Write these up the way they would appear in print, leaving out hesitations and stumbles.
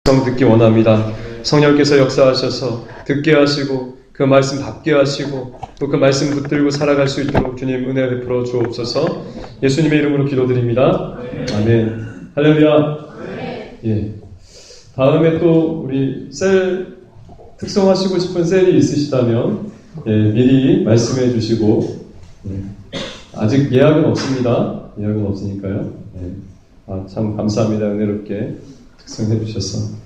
듣기 원합니다. 성령께서 역사하셔서 듣게 하시고 그 말씀 받게 하시고 또 그 말씀 붙들고 살아갈 수 있도록 주님 은혜 베풀어 주옵소서. 예수님의 이름으로 기도드립니다. 아멘. 할렐루야. 예. 다음에 또 우리 셀 특송하시고 싶은 셀이 있으시다면 미리 말씀해 주시고 아직 예약은 없습니다. 예약은 없으니까요. 참 감사합니다. 은혜롭게 특송해 주셔서.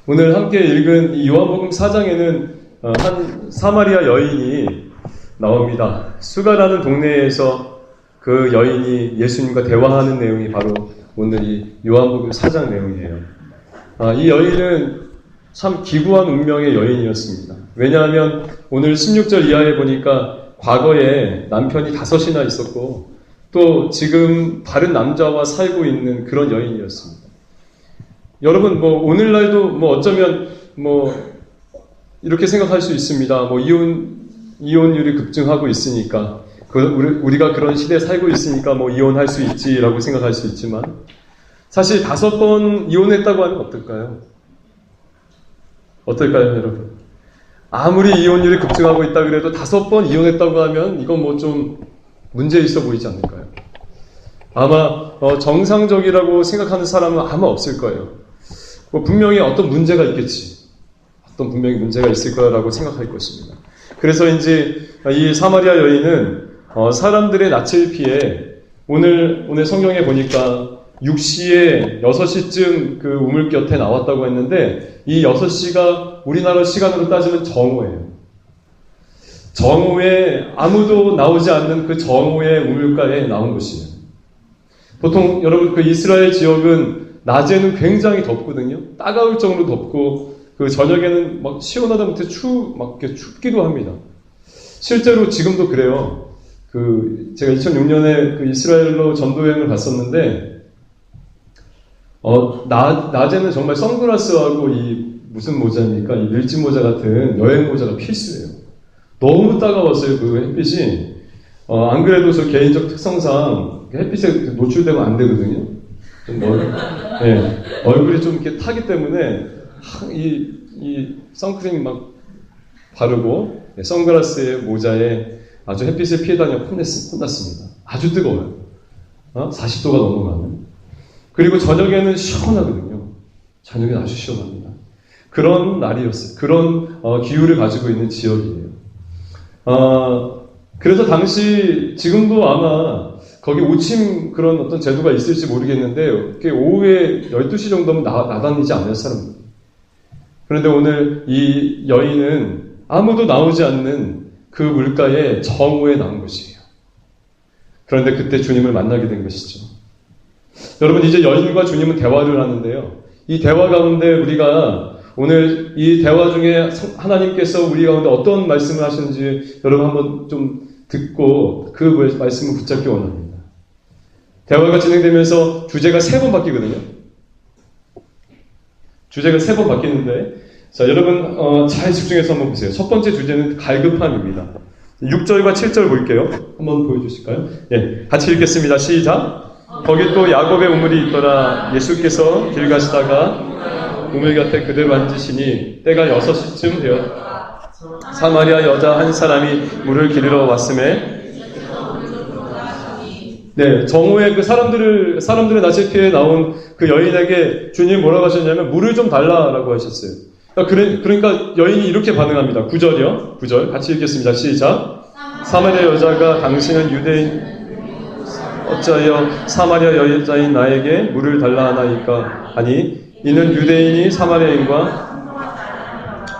오늘 함께 읽은 이 요한복음 4장에는 한 사마리아 여인이 나옵니다. 수가라는 동네에서 그 여인이 예수님과 대화하는 내용이 바로 오늘 이 요한복음 4장 내용이에요. 이 여인은 참 기구한 운명의 여인이었습니다. 왜냐하면 오늘 16절 이하에 보니까 과거에 남편이 5이나 있었고 또 지금 다른 남자와 살고 있는 그런 여인이었습니다. 여러분, 오늘날도 어쩌면 이렇게 생각할 수 있습니다. 이혼율이 급증하고 있으니까, 우리가 그런 시대에 살고 있으니까 이혼할 수 있지라고 생각할 수 있지만, 사실 5번 이혼했다고 하면 어떨까요? 어떨까요, 여러분? 아무리 이혼율이 급증하고 있다 그래도 5번 이혼했다고 하면 이건 좀 문제 있어 보이지 않을까요? 아마 정상적이라고 생각하는 사람은 아마 없을 거예요. 분명히 어떤 문제가 있겠지. 어떤 분명히 문제가 있을 거라고 생각할 것입니다. 그래서인지 이 사마리아 여인은 사람들의 낯을 피해 오늘 성경에 보니까 6시에 6시쯤 그 우물 곁에 나왔다고 했는데 이 6시가 우리나라 시간으로 따지면 정오예요. 정오에 아무도 나오지 않는 그 정오의 우물가에 나온 곳이에요. 보통 여러분 그 이스라엘 지역은 낮에는 굉장히 덥거든요. 따가울 정도로 덥고 그 저녁에는 막 시원하다 못해 막 이렇게 춥기도 합니다. 실제로 지금도 그래요. 제가 2006년에 그 이스라엘로 전도여행을 갔었는데 낮에는 정말 선글라스하고 이 무슨 모자입니까? 이 밀짚 모자 같은 여행 모자가 필수예요. 너무 따가웠어요. 그 햇빛이. 안 그래도 저 개인적 특성상 햇빛에 노출되면 안 되거든요. 얼굴이 좀 이렇게 타기 때문에 이 선크림 막 바르고 선글라스에 모자에 아주 햇빛을 피해 다녀 혼났습니다. 아주 뜨거워요. 40도가 넘어가는. 그리고 저녁에는 시원하거든요. 저녁에는 아주 시원합니다. 그런 날이었어요. 그런 기후를 가지고 있는 지역이에요. 그래서 당시 지금도 아마 거기 오침 그런 어떤 제도가 있을지 모르겠는데 오후에 12시 정도면 나다니지 않아요, 사람들이. 그런데 오늘 이 여인은 아무도 나오지 않는 그 물가에 정오에 나온 것이에요. 그런데 그때 주님을 만나게 된 것이죠. 여러분, 이제 여인과 주님은 대화를 하는데요. 이 대화 가운데 우리가 오늘 이 대화 중에 하나님께서 우리 가운데 어떤 말씀을 하시는지 여러분 한번 좀 듣고 그 말씀을 붙잡기 원합니다. 대화가 진행되면서 주제가 3번 바뀌거든요. 주제가 3번 바뀌는데, 자, 여러분, 잘 집중해서 한번 보세요. 첫 번째 주제는 갈급함입니다. 6절과 7절 볼게요. 한번 보여주실까요? 같이 읽겠습니다. 시작. 거기 또 야곱의 우물이 있더라. 예수께서 길 가시다가 우물 곁에 그대로 앉으시니 때가 6시쯤 되었다. 사마리아 여자 한 사람이 물을 기르러 왔음에 정오에 그 사람들의 낯을 피해 나온 그 여인에게 주님 뭐라고 하셨냐면 물을 좀 달라라고 하셨어요. 그러니까 여인이 이렇게 반응합니다. 9절이요. 9절 같이 읽겠습니다. 시작. 사마리아 여자가 당신은 유대인 어찌하여 사마리아 여자인 나에게 물을 달라 하나이까 하니 이는 유대인이 사마리아인과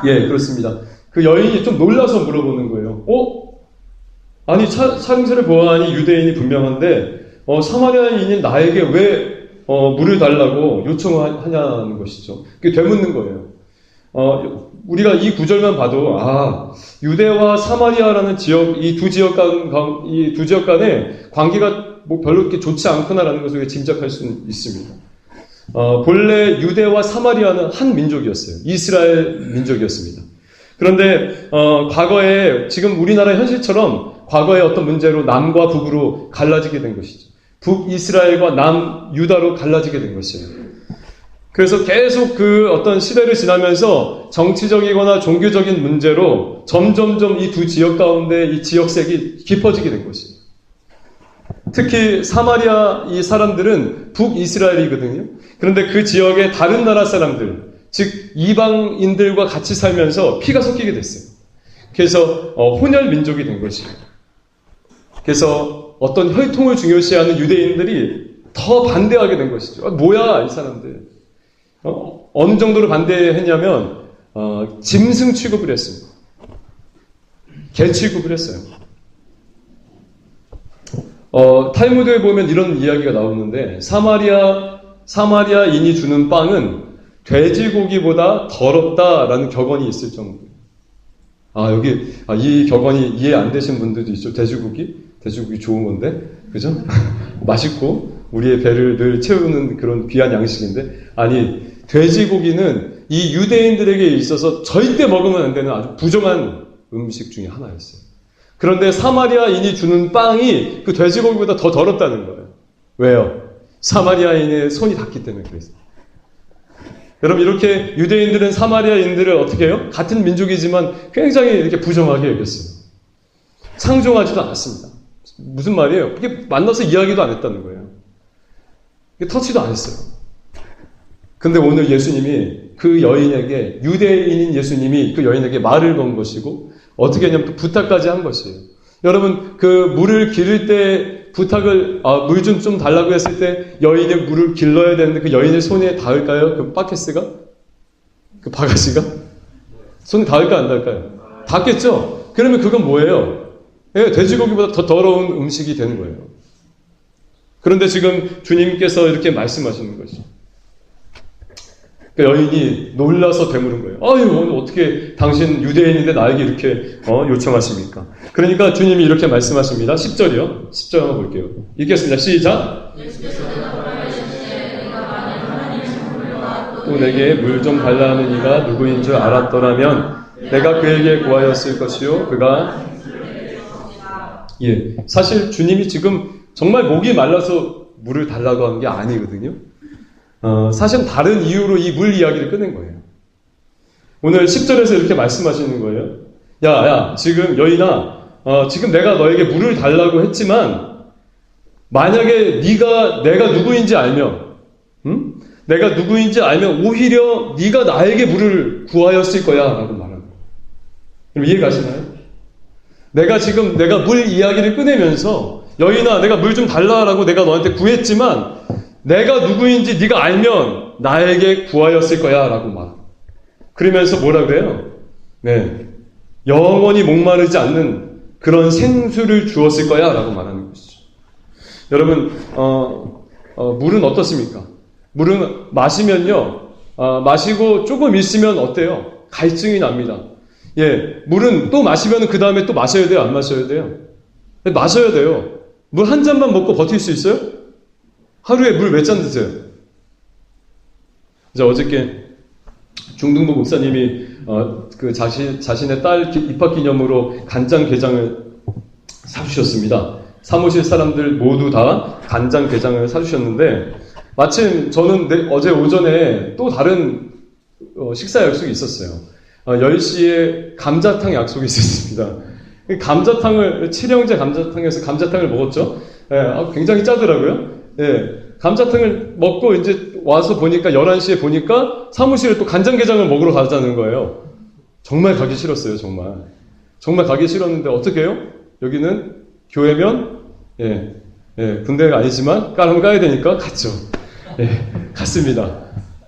그렇습니다. 그 여인이 좀 놀라서 물어보는 거예요. 아니 차림새를 보아하니 유대인이 분명한데 사마리아인인 나에게 왜 물을 달라고 요청하냐는 것이죠. 그게 되묻는 거예요. 우리가 이 구절만 봐도 유대와 사마리아라는 지역, 이 두 지역 간의 관계가 별로 그렇게 좋지 않구나라는 것을 짐작할 수 있습니다. 본래 유대와 사마리아는 한 민족이었어요. 이스라엘 민족이었습니다. 그런데 과거에 지금 우리나라 현실처럼 과거의 어떤 문제로 남과 북으로 갈라지게 된 것이죠. 북이스라엘과 남유다로 갈라지게 된 것이에요. 그래서 계속 그 어떤 시대를 지나면서 정치적이거나 종교적인 문제로 점점점 이 두 지역 가운데 이 지역색이 깊어지게 된 것이에요. 특히 사마리아 이 사람들은 북이스라엘이거든요. 그런데 그 지역의 다른 나라 사람들, 즉 이방인들과 같이 살면서 피가 섞이게 됐어요. 그래서 혼혈 민족이 된 것이에요. 그래서 어떤 혈통을 중요시하는 유대인들이 더 반대하게 된 것이죠. 뭐야 이 사람들. 어느 정도로 반대했냐면 짐승 취급을 했습니다. 개 취급을 했어요. 탈무드에 보면 이런 이야기가 나오는데 사마리아인이 주는 빵은 돼지고기보다 더럽다라는 격언이 있을 정도예요. 이 격언이 이해 안 되신 분들도 있죠. 돼지고기 좋은 건데, 그죠? 맛있고 우리의 배를 늘 채우는 그런 귀한 양식인데, 아니 돼지고기는 이 유대인들에게 있어서 절대 먹으면 안 되는 아주 부정한 음식 중에 하나였어요. 그런데 사마리아인이 주는 빵이 그 돼지고기보다 더 더럽다는 거예요. 왜요? 사마리아인의 손이 닿기 때문에 그랬어요. 여러분, 이렇게 유대인들은 사마리아인들을 어떻게 해요? 같은 민족이지만 굉장히 이렇게 부정하게 여겼어요. 상종하지도 않았습니다. 무슨 말이에요? 그게 만나서 이야기도 안 했다는 거예요. 터치도 안 했어요. 근데 오늘 예수님이 그 여인에게, 유대인인 예수님이 그 여인에게 말을 건 것이고, 어떻게 했냐면 또 부탁까지 한 것이에요. 여러분, 그 물을 기를 때 부탁을, 물 좀 달라고 했을 때 여인의 물을 길러야 되는데 그 여인의 손에 닿을까요? 그 바케스가? 그 바가지가? 손에 닿을까 안 닿을까요? 닿겠죠? 그러면 그건 뭐예요? 돼지고기보다 더 더러운 음식이 되는 거예요. 그런데 지금 주님께서 이렇게 말씀하시는 것이죠. 그 여인이 놀라서 되물은 거예요. 오늘 어떻게 당신 유대인인데 나에게 이렇게 요청하십니까? 그러니까 주님이 이렇게 말씀하십니다. 10절이요. 10절 한번 볼게요. 읽겠습니다. 시작. 또 내게 물 좀 달라는 이가 누구인 줄 알았더라면 내가 그에게 구하였을 것이요. 그가 사실 주님이 지금 정말 목이 말라서 물을 달라고 한 게 아니거든요. 사실은 다른 이유로 이 물 이야기를 꺼낸 거예요. 오늘 10절에서 이렇게 말씀하시는 거예요. 야, 지금 여인아, 지금 내가 너에게 물을 달라고 했지만 만약에 내가 누구인지 알면, 내가 누구인지 알면 오히려 네가 나에게 물을 구하였을 거야 라고 말하는 거예요. 그럼 이해 가시나요? 내가 물 이야기를 꺼내면서 여인아, 내가 물 좀 달라라고 내가 너한테 구했지만 내가 누구인지 네가 알면 나에게 구하였을 거야 라고 말합니다. 그러면서 뭐라 그래요? 영원히 목마르지 않는 그런 생수를 주었을 거야 라고 말하는 것이죠. 여러분, 물은 어떻습니까? 물은 마시면요, 마시고 조금 있으면 어때요? 갈증이 납니다. 물은 또 마시면 그 다음에 또 마셔야 돼요? 안 마셔야 돼요? 마셔야 돼요. 물 한 잔만 먹고 버틸 수 있어요? 하루에 물 몇 잔 드세요? 어저께 중등부 목사님이 그 자신의 딸 입학 기념으로 간장게장을 사주셨습니다. 사무실 사람들 모두 다 간장게장을 사주셨는데 마침 저는 어제 오전에 또 다른 식사 약속이 있었어요. 10시에 감자탕 약속이 있었습니다. 칠형제 감자탕에서 감자탕을 먹었죠. 굉장히 짜더라고요. 감자탕을 먹고 이제 와서 보니까 11시에 보니까 사무실에 또 간장게장을 먹으러 가자는 거예요. 정말 가기 싫었어요, 정말. 정말 가기 싫었는데 어떻게 해요? 여기는 교회면, 군대가 아니지만 까라면 까야 되니까 갔죠. 갔습니다.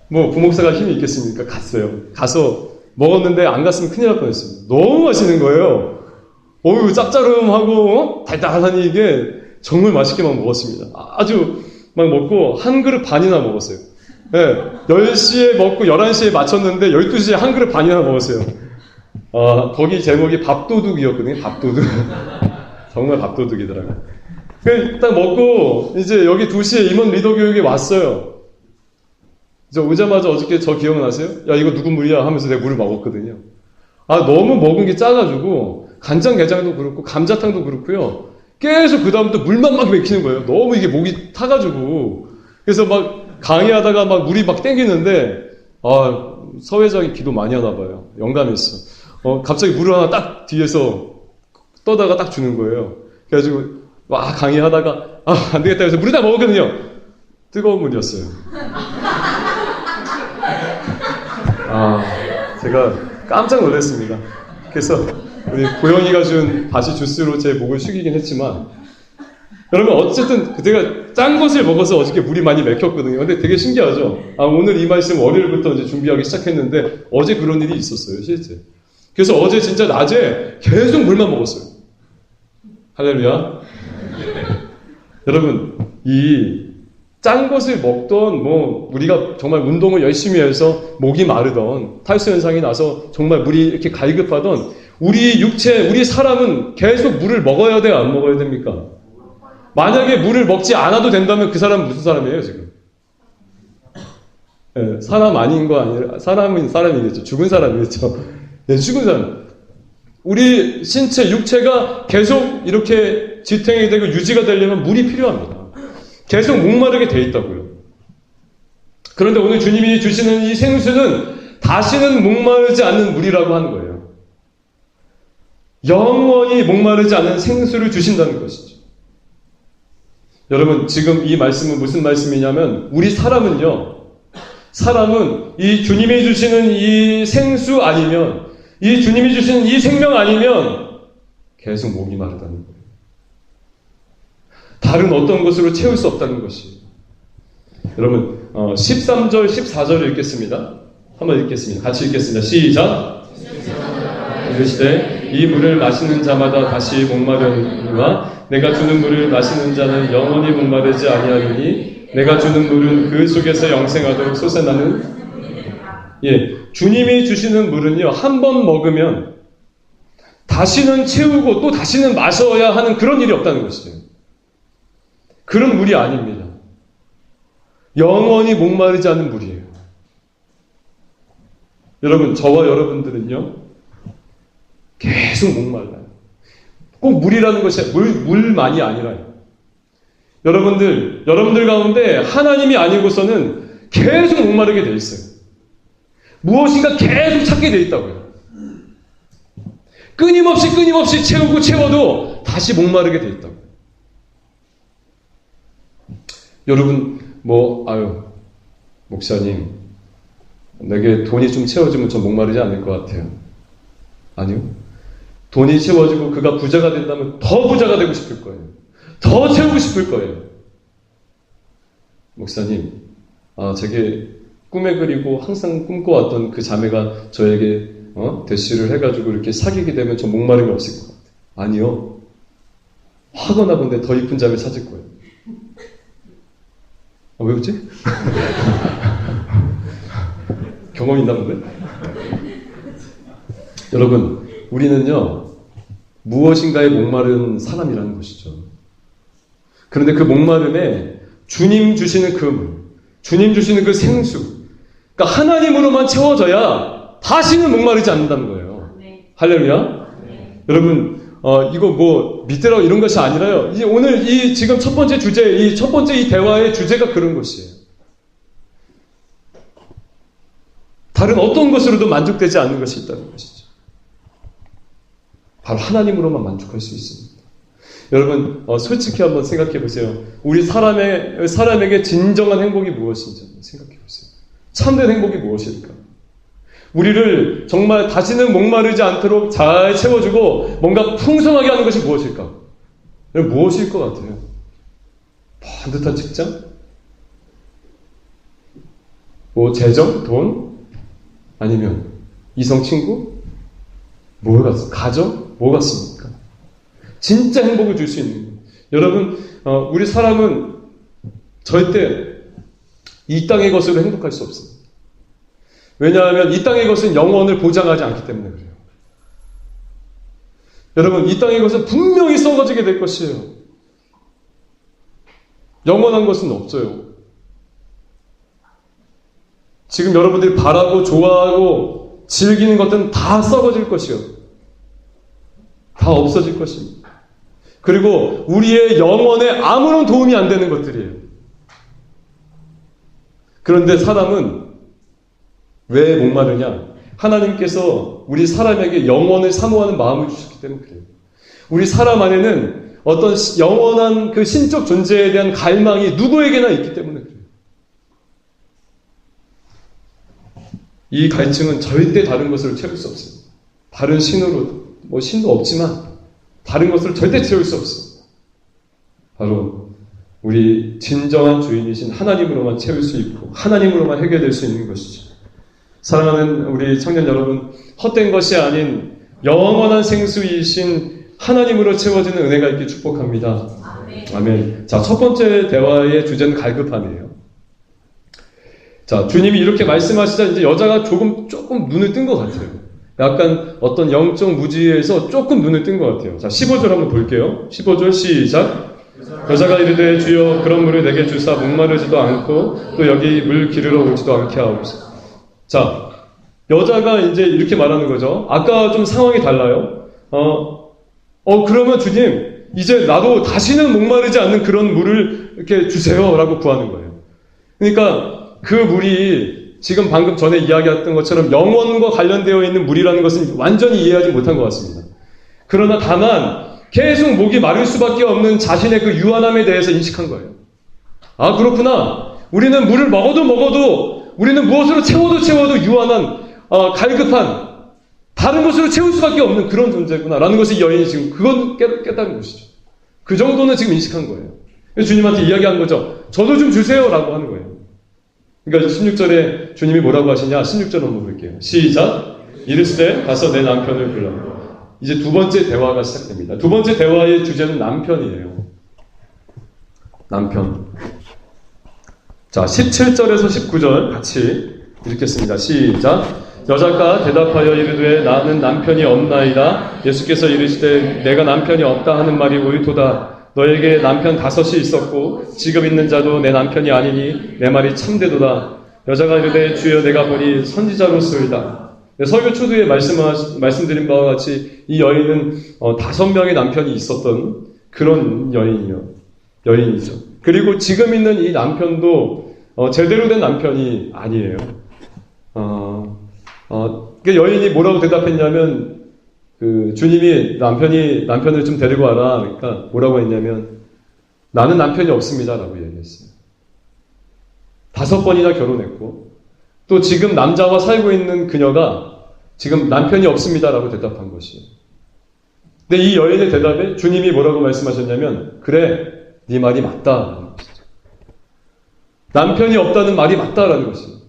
뭐 부목사가 힘이 있겠습니까? 갔어요. 가서 먹었는데 안 갔으면 큰일 날 뻔했습니다. 너무 맛있는 거예요. 짭짤하고 달달하니 이게 정말 맛있게 막 먹었습니다. 아주 막 먹고 한 그릇 반이나 먹었어요. 10시에 먹고 11시에 마쳤는데 12시에 한 그릇 반이나 먹었어요. 거기 제목이 밥도둑이었거든요. 밥도둑. 정말 밥도둑이더라고요. 딱 먹고 이제 여기 2시에 임원 리더 교육에 왔어요. 저 오자마자 어저께 저 기억나세요? 야, 이거 누구 물이야? 하면서 내가 물을 먹었거든요. 너무 먹은 게 짜가지고 간장게장도 그렇고 감자탕도 그렇고요. 계속 그 다음부터 물만 막 맥히는 거예요. 너무 이게 목이 타가지고. 그래서 막 강의하다가 막 물이 막 땡기는데, 서회장이 기도 많이 하나 봐요. 영감했어. 갑자기 물을 하나 딱 뒤에서 떠다가 딱 주는 거예요. 그래가지고, 와, 강의하다가, 안 되겠다 해서 물을 다 먹었거든요. 뜨거운 물이었어요. 제가 깜짝 놀랐습니다. 그래서 우리 고영이가 준 다시 주스로 제 목을 숙이긴 했지만, 여러분 어쨌든 제가 짠 것을 먹어서 어저께 물이 많이 맥혔거든요. 근데 되게 신기하죠. 오늘 이 말씀 월요일부터 이제 준비하기 시작했는데 어제 그런 일이 있었어요, 실제. 그래서 어제 진짜 낮에 계속 물만 먹었어요. 할렐루야. 여러분 이 짠 것을 먹던 우리가 정말 운동을 열심히 해서 목이 마르던 탈수 현상이 나서 정말 물이 이렇게 갈급하던 우리 육체, 우리 사람은 계속 물을 먹어야 돼요, 안 먹어야 됩니까? 만약에 물을 먹지 않아도 된다면 그 사람은 무슨 사람이에요, 지금? 네, 사람 아닌 거 아니라, 사람은 사람이겠죠. 죽은 사람이겠죠. 네, 죽은 사람. 우리 신체, 육체가 계속 이렇게 지탱이 되고 유지가 되려면 물이 필요합니다. 계속 목마르게 돼 있다고요. 그런데 오늘 주님이 주시는 이 생수는 다시는 목마르지 않는 물이라고 하는 거예요. 영원히 목마르지 않은 생수를 주신다는 것이죠. 여러분 지금 이 말씀은 무슨 말씀이냐면 우리 사람은 이 주님이 주시는 이 생수 아니면 이 주님이 주시는 이 생명 아니면 계속 목이 마르다는 거예요. 다른 어떤 것으로 채울 수 없다는 것이. 여러분 13절 14절을 읽겠습니다. 한번 읽겠습니다. 같이 읽겠습니다. 시작. 이르시되 이 물을 마시는 자마다 다시 목마르니와 내가 주는 물을 마시는 자는 영원히 목마르지 아니하리니 내가 주는 물은 그 속에서 영생하도록 솟아나는 주님이 주시는 물은요 한 번 먹으면 다시는 채우고 또 다시는 마셔야 하는 그런 일이 없다는 것이죠. 그런 물이 아닙니다. 영원히 목마르지 않는 물이에요. 여러분 저와 여러분들은요 계속 목말라요. 꼭 물이라는 것이 물만이 아니라요. 여러분들 가운데 하나님이 아니고서는 계속 목마르게 돼 있어요. 무엇인가 계속 찾게 돼 있다고요. 끊임없이 채우고 채워도 다시 목마르게 돼 있다고요. 여러분 목사님 내게 돈이 좀 채워지면 저 목마르지 않을 것 같아요. 아니요. 돈이 채워지고 그가 부자가 된다면 더 부자가 되고 싶을 거예요. 더 채우고 싶을 거예요. 목사님, 제게 꿈에 그리고 항상 꿈꿔왔던 그 자매가 저에게 대시를 해가지고 이렇게 사귀게 되면 저 목마름이 없을 것 같아요. 아니요. 하거나 본데 더 이쁜 자매 찾을 거예요. 왜 웃지? 경험 있나 본데? 여러분, 우리는요, 무엇인가에 목마른 사람이라는 것이죠. 그런데 그 목마름에 주님 주시는 그 물, 주님 주시는 그 생수, 그러니까 하나님으로만 채워져야 다시는 목마르지 않는다는 거예요. 네. 할렐루야? 네. 여러분, 이거 믿으라고 이런 것이 아니라요. 오늘 지금 첫 번째 주제, 첫 번째 이 대화의 주제가 그런 것이에요. 다른 어떤 것으로도 만족되지 않는 것이 있다는 것이죠. 바로 하나님으로만 만족할 수 있습니다. 여러분, 솔직히 한번 생각해 보세요. 우리 사람에게 진정한 행복이 무엇인지 한번 생각해 보세요. 참된 행복이 무엇일까? 우리를 정말 다시는 목마르지 않도록 잘 채워주고 뭔가 풍성하게 하는 것이 무엇일까? 무엇일 것 같아요? 반듯한 직장? 재정? 돈? 아니면 이성 친구? 가정? 뭐 같습니까? 진짜 행복을 줄 수 있는 것. 여러분, 우리 사람은 절대 이 땅의 것으로 행복할 수 없습니다. 왜냐하면 이 땅의 것은 영원을 보장하지 않기 때문에 그래요. 여러분, 이 땅의 것은 분명히 썩어지게 될 것이에요. 영원한 것은 없어요. 지금 여러분들이 바라고 좋아하고 즐기는 것들은 다 썩어질 것이요. 다 없어질 것입니다. 그리고 우리의 영혼에 아무런 도움이 안 되는 것들이에요. 그런데 사람은 왜 목마르냐? 하나님께서 우리 사람에게 영원을 사모하는 마음을 주셨기 때문에 그래요. 우리 사람 안에는 어떤 영원한 그 신적 존재에 대한 갈망이 누구에게나 있기 때문에 그래요. 이 갈증은 절대 다른 것으로 채울 수 없어요. 다른 신으로, 신도 없지만 다른 것을 절대 채울 수 없어요. 바로 우리 진정한 주인이신 하나님으로만 채울 수 있고 하나님으로만 해결될 수 있는 것이죠. 사랑하는 우리 청년 여러분, 헛된 것이 아닌 영원한 생수이신 하나님으로 채워지는 은혜가 있길 축복합니다. 아멘. 자, 첫 번째 대화의 주제는 갈급함이에요. 자, 주님이 이렇게 말씀하시자 이제 여자가 조금 눈을 뜬 것 같아요. 약간 어떤 영적 무지에서 조금 눈을 뜬 것 같아요. 자, 15절 한번 볼게요. 15절 시작. 여자가 이르되 주여 그런 물을 내게 주사 목마르지도 않고 또 여기 물 기르러 오지도 않게 하옵소서. 자, 여자가 이제 이렇게 말하는 거죠. 아까 좀 상황이 달라요. 그러면 주님, 이제 나도 다시는 목마르지 않는 그런 물을 이렇게 주세요 라고 구하는 거예요. 그러니까 그 물이 지금 방금 전에 이야기했던 것처럼 영원과 관련되어 있는 물이라는 것은 완전히 이해하지 못한 것 같습니다. 그러나 다만 계속 목이 마를 수밖에 없는 자신의 그 유한함에 대해서 인식한 거예요. 아, 그렇구나. 우리는 물을 먹어도 우리는 무엇으로 채워도 유한한, 갈급한, 다른 것으로 채울 수밖에 없는 그런 존재구나 라는 것이 여인이 지금 그건 깨달은 것이죠. 그 정도는 지금 인식한 거예요. 주님한테 이야기한 거죠. 저도 좀 주세요 라고 하는 거예요. 그러니까 16절에 주님이 뭐라고 하시냐? 16절 한번 볼게요. 시작. 이르시되 가서 내 남편을 불러. 이제 두 번째 대화가 시작됩니다. 두 번째 대화의 주제는 남편이에요. 남편. 자, 17절에서 19절 같이 읽겠습니다. 시작. 여자가 대답하여 이르되 나는 남편이 없나이다. 예수께서 이르시되 내가 남편이 없다 하는 말이 옳도다. 너에게 남편 5이 있었고 지금 있는 자도 내 남편이 아니니 내 말이 참되도다. 여자가 이르되 주여 내가 보니 선지자로소이다. 설교 초두에 말씀드린 바와 같이 이 여인은 5명의 남편이 있었던 그런 여인이죠. 그리고 지금 있는 이 남편도 제대로 된 남편이 아니에요. 그 여인이 뭐라고 대답했냐면 그 주님이 남편을 좀 데리고 와라. 그러니까 뭐라고 했냐면 나는 남편이 없습니다라고 얘기했어요. 5번이나 결혼했고 또 지금 남자와 살고 있는 그녀가 지금 남편이 없습니다라고 대답한 것이에요. 근데 이 여인의 대답에 주님이 뭐라고 말씀하셨냐면 그래, 네 말이 맞다라는 것이죠. 남편이 없다는 말이 맞다라는 것이에요.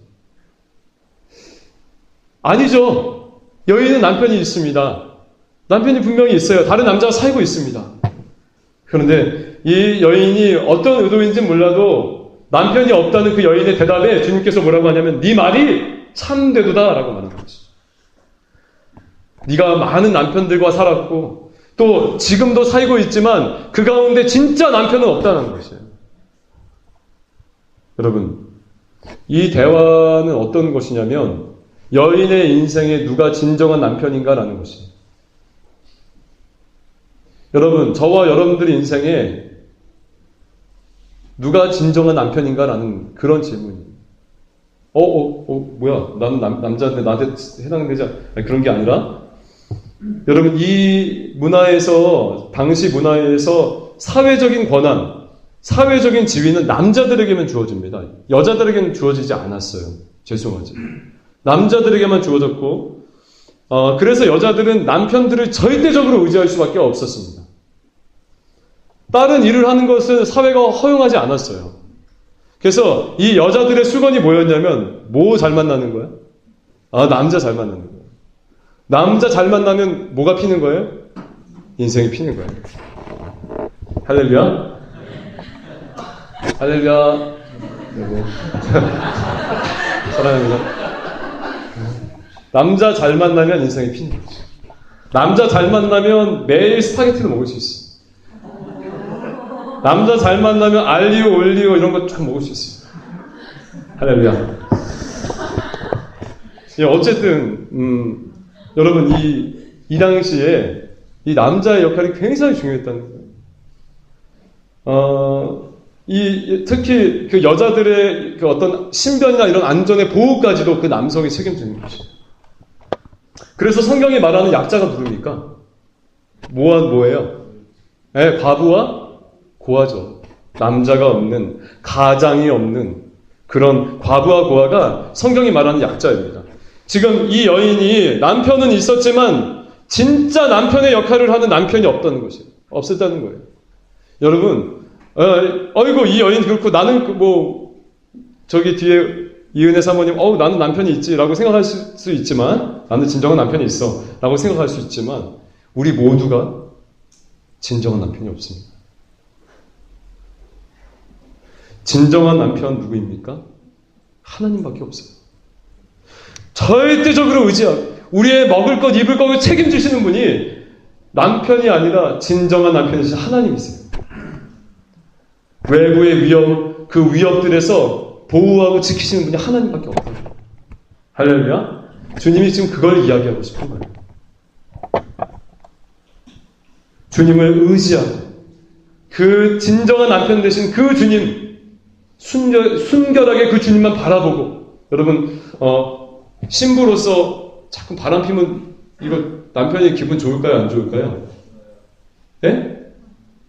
아니죠. 여인은 남편이 있습니다. 남편이 분명히 있어요. 다른 남자와 살고 있습니다. 그런데 이 여인이 어떤 의도인지 몰라도 남편이 없다는 그 여인의 대답에 주님께서 뭐라고 하냐면 네 말이 참되도다 라고 말하는 것이죠. 네가 많은 남편들과 살았고 또 지금도 살고 있지만 그 가운데 진짜 남편은 없다는 것이에요. 여러분, 이 대화는 어떤 것이냐면 여인의 인생에 누가 진정한 남편인가라는 것이에요. 여러분, 저와 여러분들의 인생에 누가 진정한 남편인가라는 그런 질문이에요. 뭐야? 나는 남자인데 나한테 해당되지 않아. 그런 게 아니라 여러분, 이 문화에서, 당시 문화에서 사회적인 권한, 사회적인 지위는 남자들에게만 주어집니다. 여자들에게는 주어지지 않았어요. 죄송하죠. 남자들에게만 주어졌고, 그래서 여자들은 남편들을 절대적으로 의지할 수밖에 없었습니다. 다른 일을 하는 것은 사회가 허용하지 않았어요. 그래서 이 여자들의 수건이 뭐였냐면, 뭐 잘 만나는 거야? 남자 잘 만나는 거야. 남자 잘 만나면 뭐가 피는 거예요? 인생이 피는 거예요. 할렐루야. 할렐루야. 사랑합니다. 남자 잘 만나면 인생이 피는 거죠. 남자 잘 만나면 매일 스파게티를 먹을 수 있어요. 남자 잘 만나면 알리오, 올리오 이런 거 쭉 먹을 수 있어요. 할렐루야. 어쨌든 여러분, 이 당시에 이 남자의 역할이 굉장히 중요했다는 거예요. 특히 그 여자들의 그 어떤 신변이나 이런 안전의 보호까지도 그 남성이 책임지는 것이에요. 그래서 성경이 말하는 약자가 누굽니까? 뭐예요? 네, 과부와 고아죠. 남자가 없는, 가장이 없는 그런 과부와 고아가 성경이 말하는 약자입니다. 지금 이 여인이 남편은 있었지만 진짜 남편의 역할을 하는 남편이 없다는 것이에요. 없었다는 거예요. 여러분, 어이구 이 여인 그렇고 나는 저기 뒤에 이은혜 사모님 나는 남편이 있지 라고 생각할 수 있지만, 나는 진정한 남편이 있어 라고 생각할 수 있지만, 우리 모두가 진정한 남편이 없습니다. 진정한 남편 누구입니까? 하나님밖에 없어요. 절대적으로 의지하고 우리의 먹을 것 입을 것을 책임지시는 분이 남편이 아니라 진정한 남편이신 하나님이세요. 외부의 위협, 그 위협들에서 보호하고 지키시는 분이 하나님밖에 없어요. 할렐루야. 주님이 지금 그걸 이야기하고 싶은 거예요. 주님을 의지하고 그 진정한 남편 되신 그 주님, 순결하게 그 주님만 바라보고, 여러분 신부로서 자꾸 바람 피면 이거 남편이 기분 좋을까요? 안 좋을까요? 예?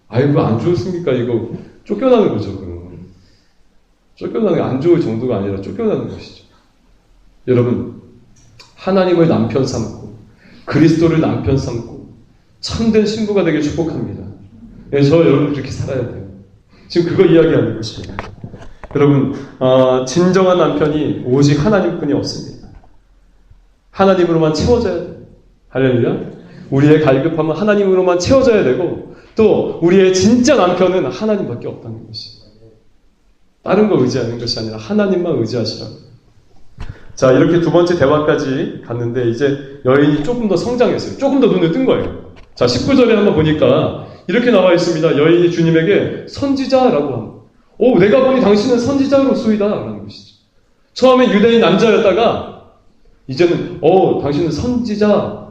아이고 안 좋습니까? 이거 쫓겨나는 거죠. 그럼 쫓겨나는 게 안 좋을 정도가 아니라 쫓겨나는 것이죠. 여러분, 하나님을 남편 삼고 그리스도를 남편 삼고 참된 신부가 되길 축복합니다. 예, 저 여러분 그렇게 살아야 돼요. 지금 그거 이야기하는 것이에요. 여러분, 진정한 남편이 오직 하나님뿐이 없습니다. 하나님으로만 채워져야 돼요. 할렐루야. 우리의 갈급함은 하나님으로만 채워져야 되고, 또 우리의 진짜 남편은 하나님밖에 없다는 것이에요. 다른 거 의지하는 것이 아니라 하나님만 의지하시라고. 자, 이렇게 두 번째 대화까지 갔는데 이제 여인이 조금 더 성장했어요. 조금 더 눈을 뜬 거예요. 자, 19절에 한번 보니까 이렇게 나와 있습니다. 여인이 주님에게 선지자라고 합니다. 내가 보니 당신은 선지자로소이다 라는 것이죠. 처음에 유대인 남자였다가 이제는 당신은 선지자.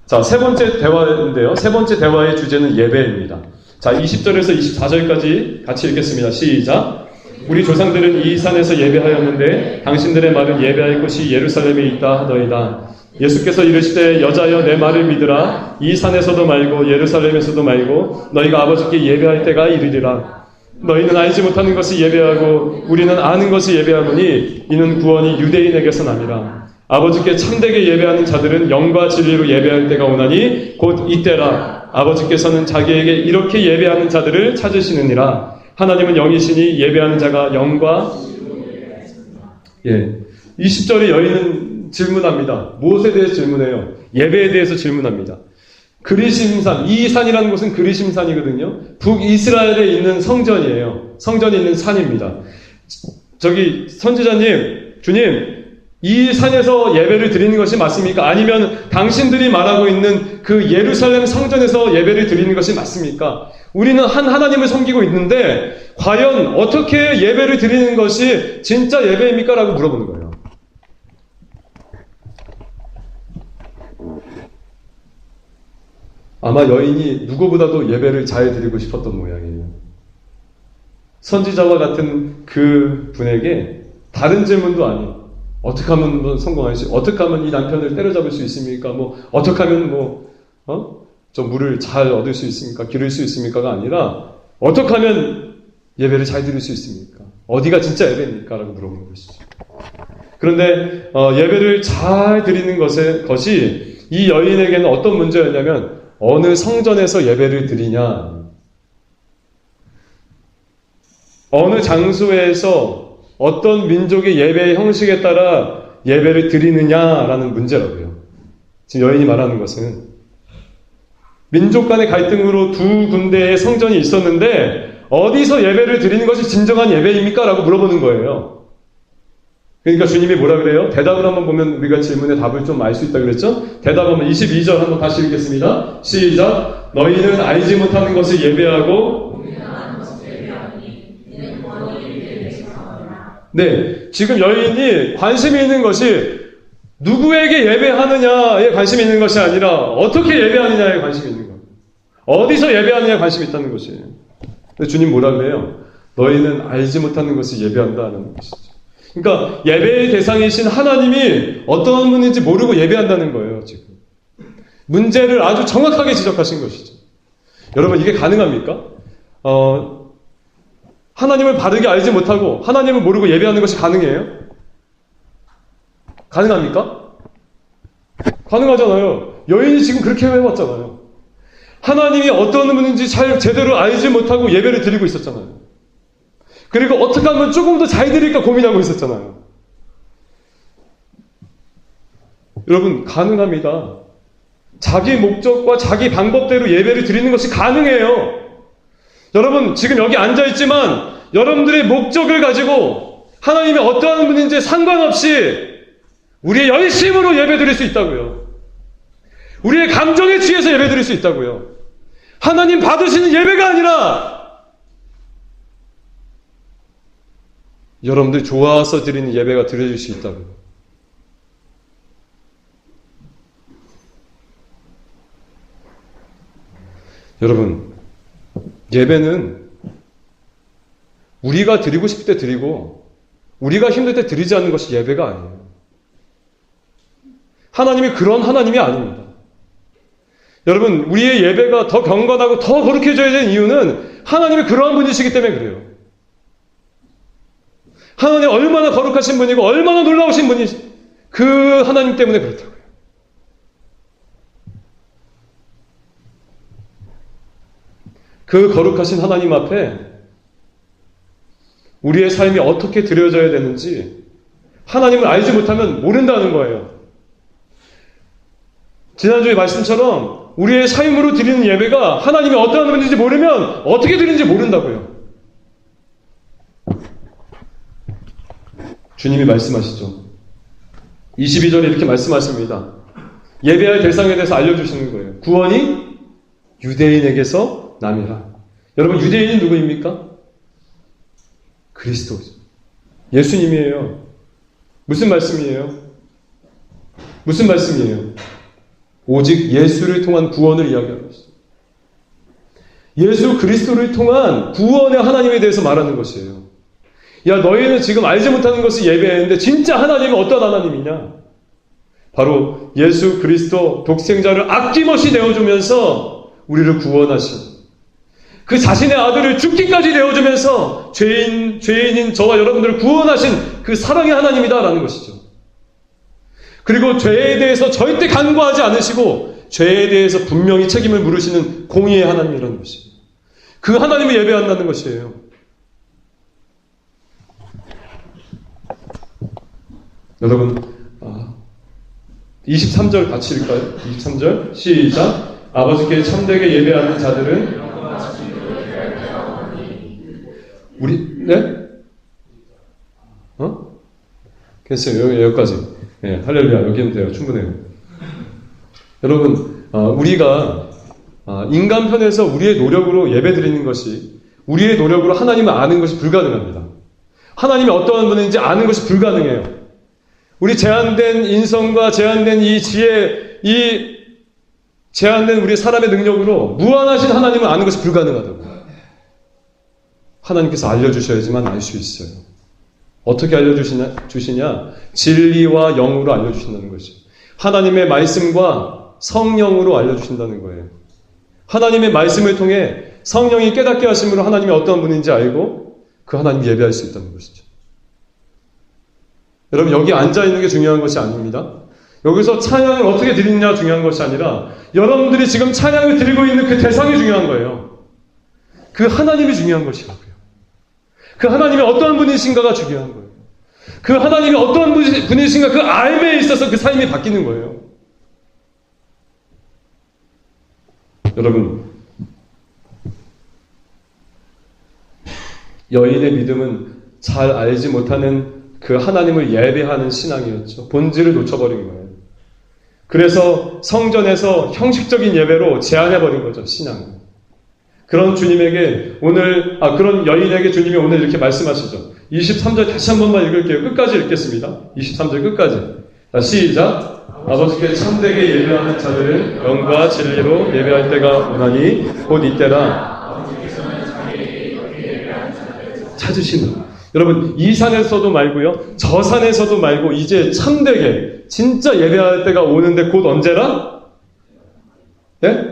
자, 세 번째 대화인데요. 세 번째 대화의 주제는 예배입니다. 자, 20절에서 24절까지 같이 읽겠습니다. 시작. 우리 조상들은 이 산에서 예배하였는데 당신들의 말은 예배할 곳이 예루살렘에 있다 하더이다. 예수께서 이르시되 여자여 내 말을 믿으라. 이 산에서도 말고 예루살렘에서도 말고 너희가 아버지께 예배할 때가 이르리라. 너희는 알지 못하는 것을 예배하고 우리는 아는 것을 예배하노니 이는 구원이 유대인에게서 남이라. 아버지께 참되게 예배하는 자들은 영과 진리로 예배할 때가 오나니 곧 이때라. 아버지께서는 자기에게 이렇게 예배하는 자들을 찾으시느니라. 하나님은 영이시니 예배하는 자가 영과 20절에 여인은 질문합니다. 무엇에 대해서 질문해요? 예배에 대해서 질문합니다. 그리심산, 이 산이라는 곳은 그리심산이거든요. 북이스라엘에 있는 성전이에요. 성전이 있는 산입니다. 저기 선지자님, 주님, 이 산에서 예배를 드리는 것이 맞습니까? 아니면 당신들이 말하고 있는 그 예루살렘 성전에서 예배를 드리는 것이 맞습니까? 우리는 한 하나님을 섬기고 있는데 과연 어떻게 예배를 드리는 것이 진짜 예배입니까? 라고 물어보는 거예요. 아마 여인이 누구보다도 예배를 잘 드리고 싶었던 모양이에요. 선지자와 같은 그 분에게 다른 질문도 아니에요. 어떻게 하면 성공할지, 어떻게 하면 이 남편을 때려잡을 수 있습니까? 어떻게 하면 저 물을 잘 얻을 수 있습니까? 기를 수 있습니까가 아니라 어떻게 하면 예배를 잘 드릴 수 있습니까? 어디가 진짜 예배입니까? 라고 물어보는 것이죠. 그런데 예배를 잘 드리는 것이 이 여인에게는 어떤 문제였냐면 어느 성전에서 예배를 드리냐, 어느 장소에서 어떤 민족의 예배의 형식에 따라 예배를 드리느냐라는 문제라고요. 지금 여인이 말하는 것은 민족 간의 갈등으로 두 군데의 성전이 있었는데 어디서 예배를 드리는 것이 진정한 예배입니까? 라고 물어보는 거예요. 그러니까 주님이 뭐라 그래요? 대답을 한번 보면 우리가 질문에 답을 좀 알 수 있다 그랬죠? 대답하면 22절 한번 다시 읽겠습니다. 시작. 너희는 알지 못하는 것을 예배하고 네, 지금 여인이 관심이 있는 것이 누구에게 예배하느냐에 관심이 있는 것이 아니라 어떻게 예배하느냐에 관심이 있는 거예요. 어디서 예배하느냐에 관심이 있다는 것이에요. 근데 주님 뭐라 그래요? 너희는 알지 못하는 것을 예배한다는 것이죠. 그러니까 예배의 대상이신 하나님이 어떤 분인지 모르고 예배한다는 거예요. 지금 문제를 아주 정확하게 지적하신 것이죠. 여러분, 이게 가능합니까? 하나님을 바르게 알지 못하고 하나님을 모르고 예배하는 것이 가능해요? 가능합니까? 가능하잖아요. 여인이 지금 그렇게 해왔잖아요. 하나님이 어떤 분인지 제대로 알지 못하고 예배를 드리고 있었잖아요. 그리고 어떻게 하면 조금 더 잘 드릴까 고민하고 있었잖아요. 여러분, 가능합니다. 자기 목적과 자기 방법대로 예배를 드리는 것이 가능해요. 여러분, 지금 여기 앉아있지만 여러분들의 목적을 가지고 하나님이 어떠한 분인지 상관없이 우리의 열심으로 예배 드릴 수 있다고요. 우리의 감정에 취해서 예배 드릴 수 있다고요. 하나님 받으시는 예배가 아니라 여러분들이 좋아서 드리는 예배가 드려질 수 있다고요. 여러분, 예배는 우리가 드리고 싶을 때 드리고 우리가 힘들 때 드리지 않는 것이 예배가 아니에요. 하나님이 그런 하나님이 아닙니다. 여러분, 우리의 예배가 더 경건하고 더 거룩해져야 되는 이유는 하나님이 그러한 분이시기 때문에 그래요. 하나님이 얼마나 거룩하신 분이고 얼마나 놀라우신 분이 그 하나님 때문에 그렇다고요. 그 거룩하신 하나님 앞에 우리의 삶이 어떻게 드려져야 되는지 하나님을 알지 못하면 모른다는 거예요. 지난주의 말씀처럼 우리의 삶으로 드리는 예배가 하나님이 어떠한 분인지 모르면 어떻게 드리는지 모른다고요. 주님이 말씀하시죠. 22절에 이렇게 말씀하십니다. 예배할 대상에 대해서 알려주시는 거예요. 구원이 유대인에게서 남이라. 여러분, 유대인이 누구입니까? 그리스도죠. 예수님이에요. 무슨 말씀이에요? 무슨 말씀이에요? 오직 예수를 통한 구원을 이야기하고 있어요. 예수 그리스도를 통한 구원의 하나님에 대해서 말하는 것이에요. 야, 너희는 지금 알지 못하는 것을 예배했는데 진짜 하나님은 어떤 하나님이냐? 바로 예수 그리스도 독생자를 아낌없이 내어주면서 우리를 구원하신, 그 자신의 아들을 죽기까지 내어주면서 죄인인 저와 여러분들을 구원하신 그 사랑의 하나님이다라는 것이죠. 그리고 죄에 대해서 절대 간과하지 않으시고 죄에 대해서 분명히 책임을 물으시는 공의의 하나님이라는 것이에요. 그 하나님을 예배한다는 것이에요. 여러분, 23절 같이 읽을까요? 23절 시작. 아버지께 참되게 예배하는 자들은 우리 네? 됐어요. 여기까지. 네, 할렐루야. 여기면 돼요. 충분해요. 여러분, 우리가 인간 편에서 우리의 노력으로 예배드리는 것이, 우리의 노력으로 하나님을 아는 것이 불가능합니다. 하나님이 어떠한 분인지 아는 것이 불가능해요. 우리 제한된 인성과 제한된 이 지혜, 이 제한된 우리 사람의 능력으로 무한하신 하나님을 아는 것이 불가능하다고. 하나님께서 알려주셔야지만 알 수 있어요. 어떻게 알려주시냐? 진리와 영으로 알려주신다는 것이죠. 하나님의 말씀과 성령으로 알려주신다는 거예요. 하나님의 말씀을 통해 성령이 깨닫게 하심으로 하나님이 어떤 분인지 알고 그 하나님 예배할 수 있다는 것이죠. 여러분, 여기 앉아있는 게 중요한 것이 아닙니다. 여기서 찬양을 어떻게 드리느냐 중요한 것이 아니라 여러분들이 지금 찬양을 드리고 있는 그 대상이 중요한 거예요. 그 하나님이 중요한 것이라고요. 그 하나님이 어떠한 분이신가가 중요한 거예요. 그 하나님이 어떠한 분이신가 그 알매에 있어서 그 삶이 바뀌는 거예요. 여러분, 여인의 믿음은 잘 알지 못하는 그 하나님을 예배하는 신앙이었죠. 본질을 놓쳐버린 거예요. 그래서 성전에서 형식적인 예배로 제한해버린 거죠, 신앙을. 그런 주님에게 오늘, 그런 여인에게 주님이 오늘 이렇게 말씀하시죠. 23절 다시 한 번만 읽을게요. 끝까지 읽겠습니다. 23절 끝까지. 자, 시작. 아버지께 참되게 예배하는 자들은 영과 진리로 예배할 때가 오나니 곧 이때라. 찾으시는. 여러분, 이 산에서도 말고요, 저 산에서도 말고 이제 참되게 진짜 예배할 때가 오는데 곧 언제라? 네?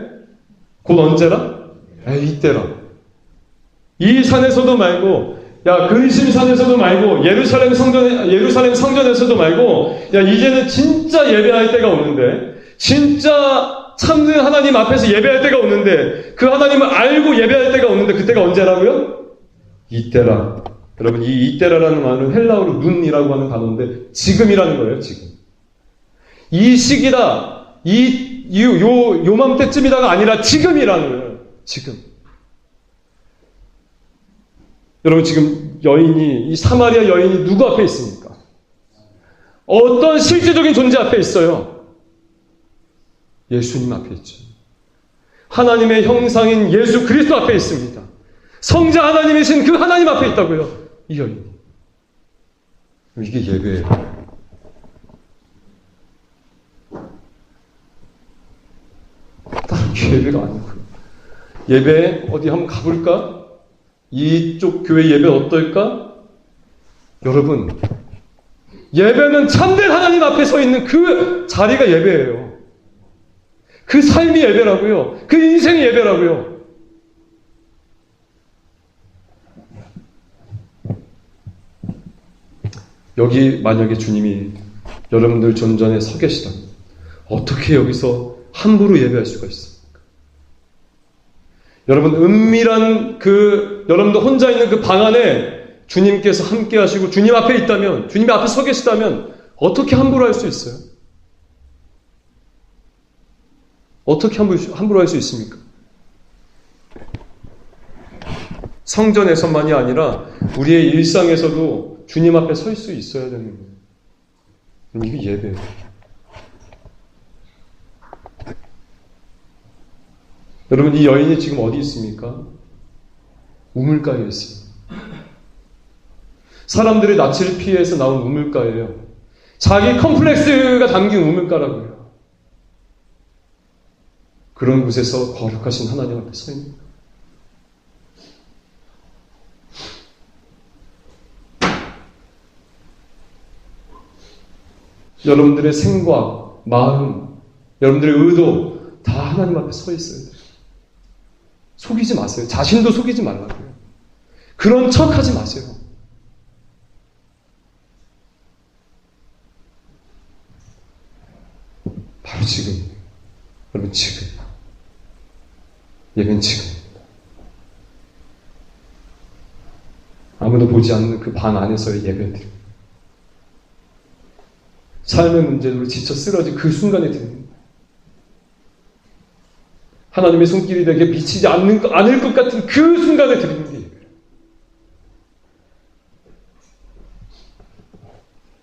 곧 언제라? 이때라. 이 산에서도 말고, 야, 근심산에서도 말고, 예루살렘 성전에서도 말고, 야, 이제는 진짜 예배할 때가 오는데, 진짜 참된 하나님 앞에서 예배할 때가 오는데, 그 하나님을 알고 예배할 때가 오는데, 그때가 언제라고요? 이때라. 여러분, 이 이때라라는 말은 헬라어로 눈이라고 하는 단어인데, 지금이라는 거예요, 지금. 이 시기다, 요맘때쯤이다가 아니라 지금이라는 거예요, 지금. 여러분, 지금 이 사마리아 여인이 누구 앞에 있습니까? 어떤 실제적인 존재 앞에 있어요? 예수님 앞에 있죠. 하나님의 형상인 예수 그리스도 앞에 있습니다. 성자 하나님이신 그 하나님 앞에 있다고요, 이 여인이. 이게 예배예요. 다른 예배가 아니고요. 예배 어디 한번 가볼까? 이쪽 교회 예배 어떨까? 여러분, 예배는 참된 하나님 앞에 서 있는 그 자리가 예배예요. 그 삶이 예배라고요. 그 인생이 예배라고요. 여기 만약에 주님이 여러분들 존전에 서 계시다면 어떻게 여기서 함부로 예배할 수가 있습니까? 여러분, 은밀한 여러분도 혼자 있는 그 방 안에 주님께서 함께 하시고 주님 앞에 있다면, 주님 앞에 서 계시다면 어떻게 함부로 할 수 있어요? 어떻게 함부로 할 수 있습니까? 성전에서만이 아니라 우리의 일상에서도 주님 앞에 설 수 있어야 되는 거예요. 이게 예배예요. 여러분, 이 여인이 지금 어디 있습니까? 우물가에 있습니다. 사람들의 낯을 피해서 나온 우물가예요. 자기 컴플렉스가 담긴 우물가라고요. 그런 곳에서 거룩하신 하나님 앞에 서 있는 거예요. 여러분들의 생각, 마음, 여러분들의 의도 다 하나님 앞에 서 있어야 돼요. 속이지 마세요. 자신도 속이지 말라고요. 그런 척 하지 마세요. 바로 지금. 여러분, 지금. 예배는 지금입니다. 아무도 보지 않는 그 방 안에서의 예배들. 삶의 문제로 지쳐 쓰러진 그 순간에 드리는 거예요. 하나님의 손길이 내게 미치지 않을 것 같은 그 순간에 드리는 게 예배예요.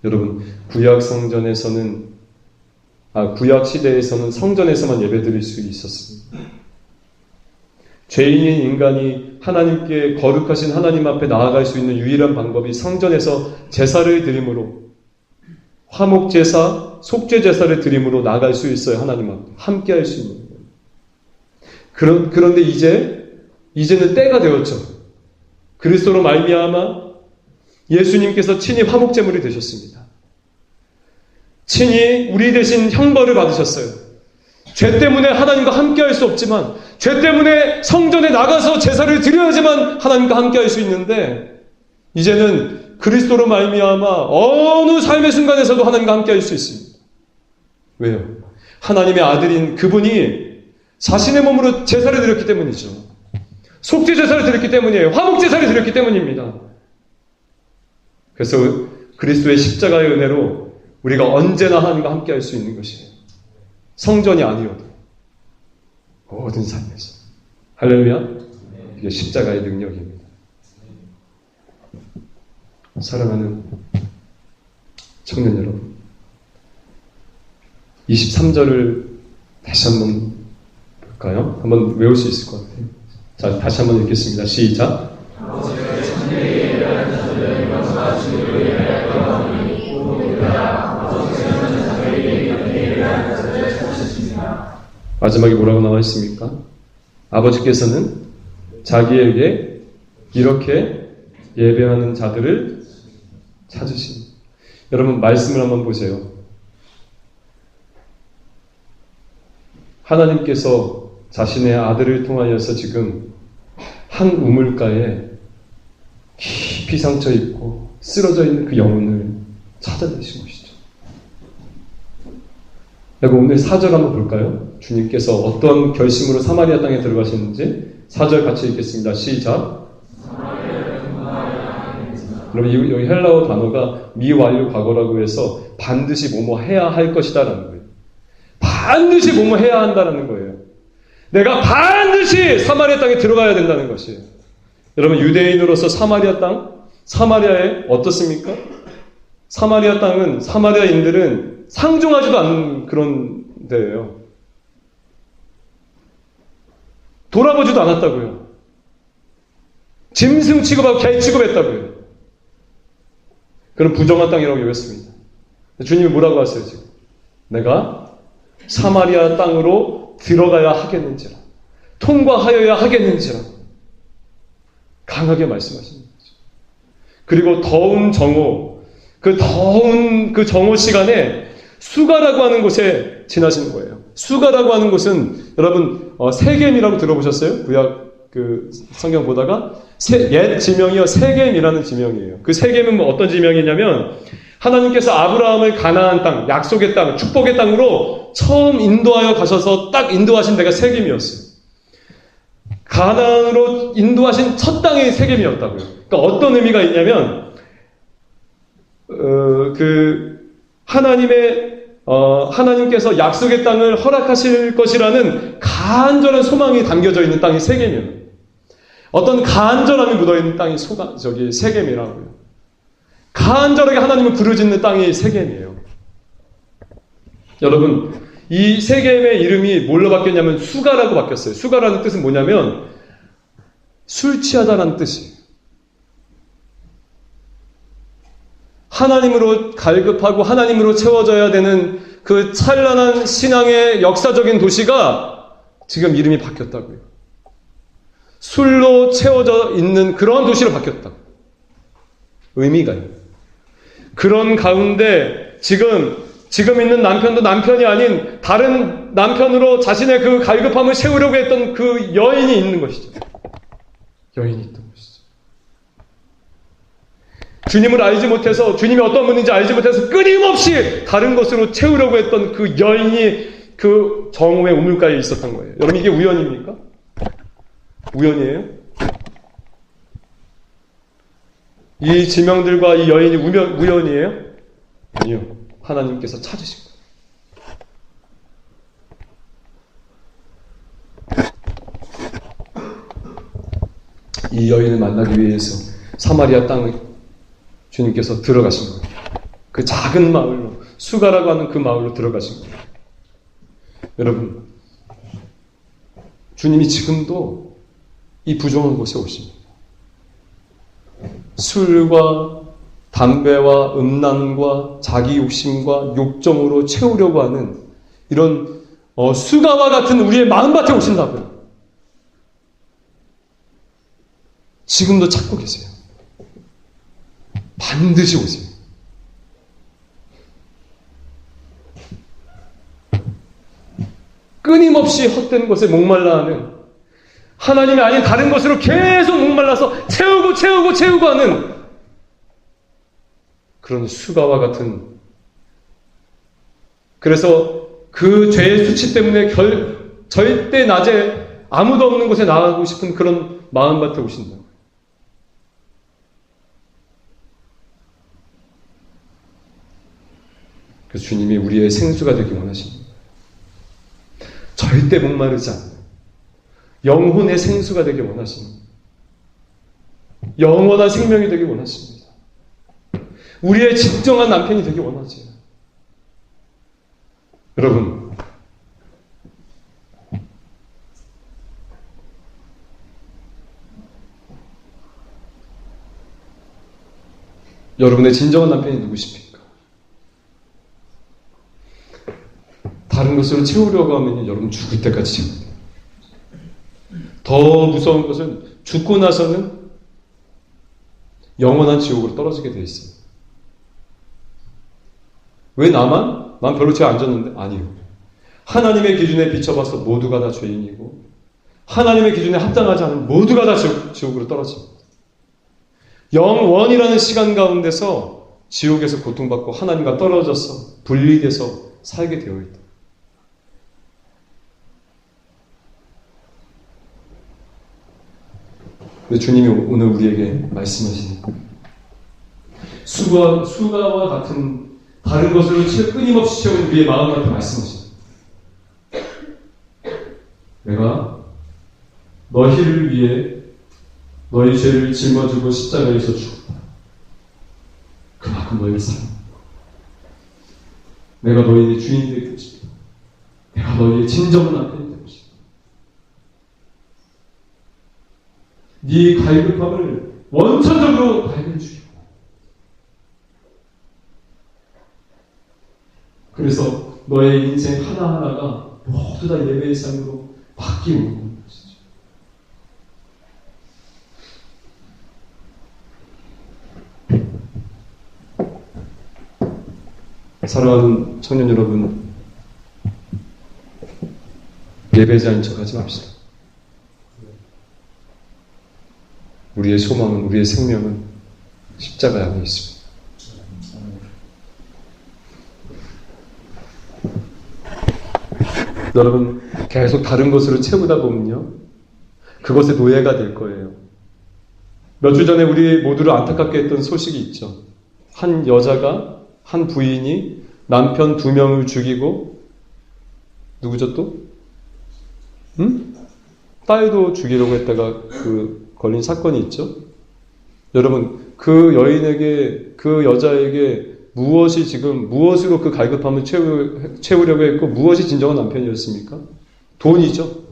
여러분, 구약 시대에서는 성전에서만 예배드릴 수 있었습니다. 죄인인 인간이 하나님께 거룩하신 하나님 앞에 나아갈 수 있는 유일한 방법이 성전에서 제사를 드림으로, 화목제사, 속죄제사를 드림으로 나아갈 수 있어요. 하나님 앞에 함께 할 수 있는 거예요. 그런데 이제는 때가 되었죠. 그리스도로 말미암아 예수님께서 친히 화목제물이 되셨습니다. 친히 우리 대신 형벌을 받으셨어요. 죄 때문에 하나님과 함께할 수 없지만, 죄 때문에 성전에 나가서 제사를 드려야지만 하나님과 함께할 수 있는데, 이제는 그리스도로 말미암아 어느 삶의 순간에서도 하나님과 함께할 수 있습니다. 왜요? 하나님의 아들인 그분이 자신의 몸으로 제사를 드렸기 때문이죠. 속죄 제사를 드렸기 때문이에요. 화목 제사를 드렸기 때문입니다. 그래서 그리스도의 십자가의 은혜로 우리가 언제나 하나님과 함께 할 수 있는 것이에요. 성전이 아니어도 모든 삶에서. 할렐루야. 이게 십자가의 능력입니다. 사랑하는 청년 여러분, 23절을 다시 한번 볼까요? 한번 외울 수 있을 것 같아요. 자, 다시 한번 읽겠습니다. 시작. 마지막에 뭐라고 나와 있습니까? 아버지께서는 자기에게 이렇게 예배하는 자들을 찾으신. 여러분 말씀을 한번 보세요. 하나님께서 자신의 아들을 통하여서 지금 한 우물가에 깊이 상처 입고 쓰러져 있는 그 영혼을 찾아내신 것이죠. 여러분 오늘 4절 한번 볼까요? 주님께서 어떤 결심으로 사마리아 땅에 들어가시는지 4절 같이 읽겠습니다. 시작. 여러분 여기 헬라어 단어가 미완료 과거라고 해서 반드시 뭐뭐 해야 할 것이다라는 거예요. 반드시 뭐뭐 해야 한다라는 거예요. 내가 반드시 사마리아 땅에 들어가야 된다는 것이에요. 여러분 유대인으로서 사마리아 땅, 사마리아에 어떻습니까? 사마리아 땅은 사마리아인들은 상종하지도 않는 그런 데예요. 돌아보지도 않았다고요. 짐승 취급하고 개 취급했다고요. 그런 부정한 땅이라고 여겼습니다. 주님이 뭐라고 하세요 지금? 내가 사마리아 땅으로 들어가야 하겠는지라, 통과하여야 하겠는지라 강하게 말씀하십니다. 그리고 더운 정오, 그 더운 그 정오 시간에 수가라고 하는 곳에 지나시는 거예요. 수가라고 하는 곳은 여러분 세겜이라고 들어보셨어요? 구약 그 성경 보다가 옛 지명이요 세겜이라는 지명이에요. 그 세겜은 뭐 어떤 지명이냐면 하나님께서 아브라함을 가나안 땅, 약속의 땅, 축복의 땅으로 처음 인도하여 가셔서 딱 인도하신 데가 세겜이었어요. 가나안으로 인도하신 첫 땅이 세겜이었다고요. 그러니까 어떤 의미가 있냐면 하나님께서 약속의 땅을 허락하실 것이라는 간절한 소망이 담겨져 있는 땅이 세겜이에요. 어떤 간절함이 묻어있는 땅이 세겜이라고요. 간절하게 하나님을 부르짖는 땅이 세겜이에요. 여러분, 이 세겜의 이름이 뭘로 바뀌었냐면 수가라고 바뀌었어요. 수가라는 뜻은 뭐냐면 술 취하다라는 뜻이에요. 하나님으로 갈급하고 하나님으로 채워져야 되는 그 찬란한 신앙의 역사적인 도시가 지금 이름이 바뀌었다고요. 술로 채워져 있는 그런 도시로 바뀌었다. 의미가요. 그런 가운데 지금 있는 남편도 남편이 아닌 다른 남편으로 자신의 그 갈급함을 채우려고 했던 그 여인이 있는 것이죠. 여인이 있던 것이죠. 주님을 알지 못해서, 주님이 어떤 분인지 알지 못해서 끊임없이 다른 것으로 채우려고 했던 그 여인이 그 정오의 우물가에 있었던 거예요. 여러분 이게 우연입니까? 우연이에요? 이 지명들과 이 여인이 우연이에요? 아니요. 하나님께서 찾으신 거예요. 이 여인을 만나기 위해서 사마리아 땅에 주님께서 들어가신 거예요. 그 작은 마을로, 수가라고 하는 그 마을로 들어가신 거예요. 여러분, 주님이 지금도 이 부정한 곳에 오십니다. 술과 담배와 음란과 자기 욕심과 욕정으로 채우려고 하는 이런 수가와 같은 우리의 마음밭에 오신다고요. 지금도 찾고 계세요. 반드시 오세요. 끊임없이 헛된 것에 목말라 하는, 하나님이 아닌 다른 것으로 계속 목말라서 채우고 하는 그런 수가와 같은, 그래서 그 죄의 수치 때문에 절대 낮에 아무도 없는 곳에 나가고 싶은 그런 마음밭에 오신다. 그래서 주님이 우리의 생수가 되기 원하십니다. 절대 목마르지 않는 영혼의 생수가 되기 원하십니다. 영원한 생명이 되기 원하십니다. 우리의 진정한 남편이 되기 원하지. 여러분, 여러분의 진정한 남편이 누구십니까? 다른 것으로 채우려고 하면 여러분 죽을 때까지 채웁니다. 더 무서운 것은 죽고 나서는 영원한 지옥으로 떨어지게 돼 있어요. 왜 나만? 난 별로 죄 안 졌는데? 아니요. 하나님의 기준에 비춰봐서 모두가 다 죄인이고 하나님의 기준에 합당하지 않은 모두가 다 지옥으로 떨어집니다. 영원이라는 시간 가운데서 지옥에서 고통받고 하나님과 떨어져서 분리돼서 살게 되어 있다. 근데 주님이 오늘 우리에게 말씀하시는 수가와 같은 다른 것으로 끊임없이 채운 우리의 마음한테 말씀하십니다. 내가 너희를 위해 너희 죄를 짊어지고 십자가에서 죽었다. 그만큼 너희를 사랑한다. 내가 너희의 주인이 되게 해주겠다. 내가 너희의 진정한 남편이 되고 싶다. 네 갈급함을 원천적으로 발견해 주겠다. 그래서 너의 인생 하나하나가 모두 다 예배의 삶으로 바뀌는 것이죠. 사랑하는 청년 여러분, 예배자인 척 하지 맙시다. 우리의 소망은, 우리의 생명은 십자가에 안에 있습니다. 여러분, 계속 다른 것으로 채우다 보면요, 그것의 노예가 될 거예요. 몇 주 전에 우리 모두를 안타깝게 했던 소식이 있죠. 한 여자가, 한 부인이 남편 2명을 죽이고, 누구죠 또? 딸도 죽이려고 했다가 걸린 사건이 있죠. 여러분, 그 여인에게, 그 여자에게 무엇으로 그 갈급함을 채우려고 했고, 무엇이 진정한 남편이었습니까? 돈이죠.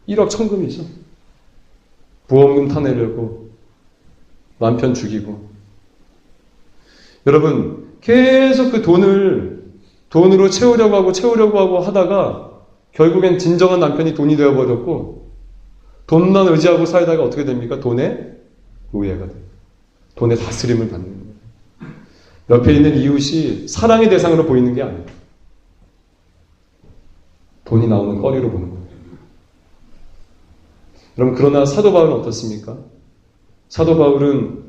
1억 천금이죠. 보험금 타내려고 남편 죽이고. 여러분, 계속 그 돈으로 채우려고 하고 하다가 결국엔 진정한 남편이 돈이 되어버렸고, 돈만 의지하고 살다가 어떻게 됩니까? 돈의 노예가 돼요. 돈의 다스림을 받는 거예요. 옆에 있는 이웃이 사랑의 대상으로 보이는 게 아니에요. 돈이 나오는 거리로 보는 거예요. 여러분, 그러나 사도 바울은 어떻습니까? 사도 바울은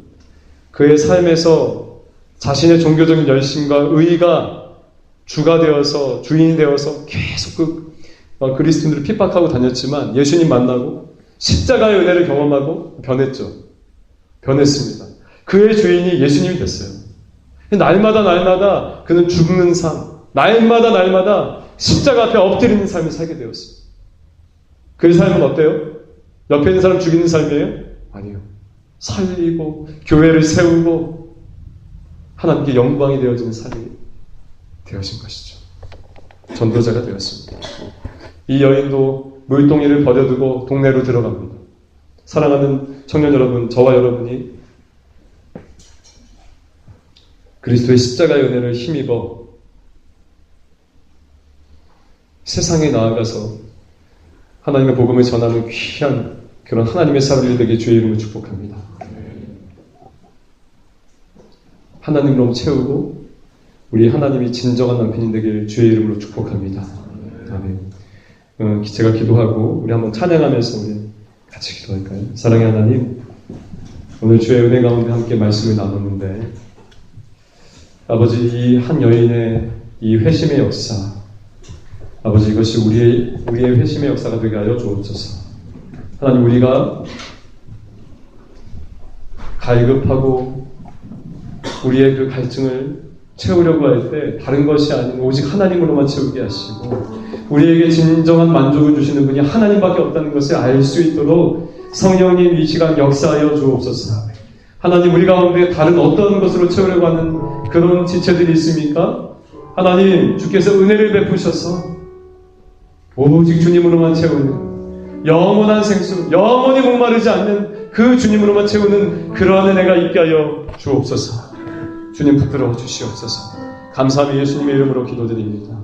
그의 삶에서 자신의 종교적인 열심과 의의가 주가 되어서, 주인이 되어서 계속 그리스도인들을 핍박하고 다녔지만 예수님 만나고 십자가의 은혜를 경험하고 변했습니다. 그의 주인이 예수님이 됐어요. 날마다 그는 죽는 삶, 날마다 십자가 앞에 엎드리는 삶을 살게 되었습니다. 그의 삶은 어때요? 옆에 있는 사람 죽이는 삶이에요? 아니요. 살리고 교회를 세우고 하나님께 영광이 되어지는 삶이 되어진 것이죠. 전도자가 되었습니다. 이 여인도 물동이를 버려두고 동네로 들어갑니다. 사랑하는 청년 여러분, 저와 여러분이 그리스도의 십자가의 은혜를 힘입어 세상에 나아가서 하나님의 복음을 전하는 귀한 그런 하나님의 사람들이 되게 주의 이름을 축복합니다. 하나님으로 채우고 우리 하나님이 진정한 남편이 되길 주의 이름으로 축복합니다. 아멘. 제가 기도하고 우리 한번 찬양하면서 우리 같이 기도할까요? 사랑의 하나님, 오늘 주의 은혜 가운데 함께 말씀을 나눴는데 아버지, 이 한 여인의 이 회심의 역사, 아버지, 이것이 우리의 회심의 역사가 되게 하여 주옵소서. 하나님, 우리가 갈급하고 우리의 그 갈증을 채우려고 할 때 다른 것이 아닌 오직 하나님으로만 채우게 하시고 우리에게 진정한 만족을 주시는 분이 하나님밖에 없다는 것을 알 수 있도록 성령님 이 시간 역사하여 주옵소서. 하나님, 우리 가운데 다른 어떤 것으로 채우려고 하는 그런 지체들이 있습니까? 하나님, 주께서 은혜를 베푸셔서 오직 주님으로만 채우는 영원한 생수, 영원히 목마르지 않는 그 주님으로만 채우는 그러한 은혜가 있게 하여 주옵소서. 주님 붙들어 주시옵소서. 감사하며 예수님의 이름으로 기도드립니다.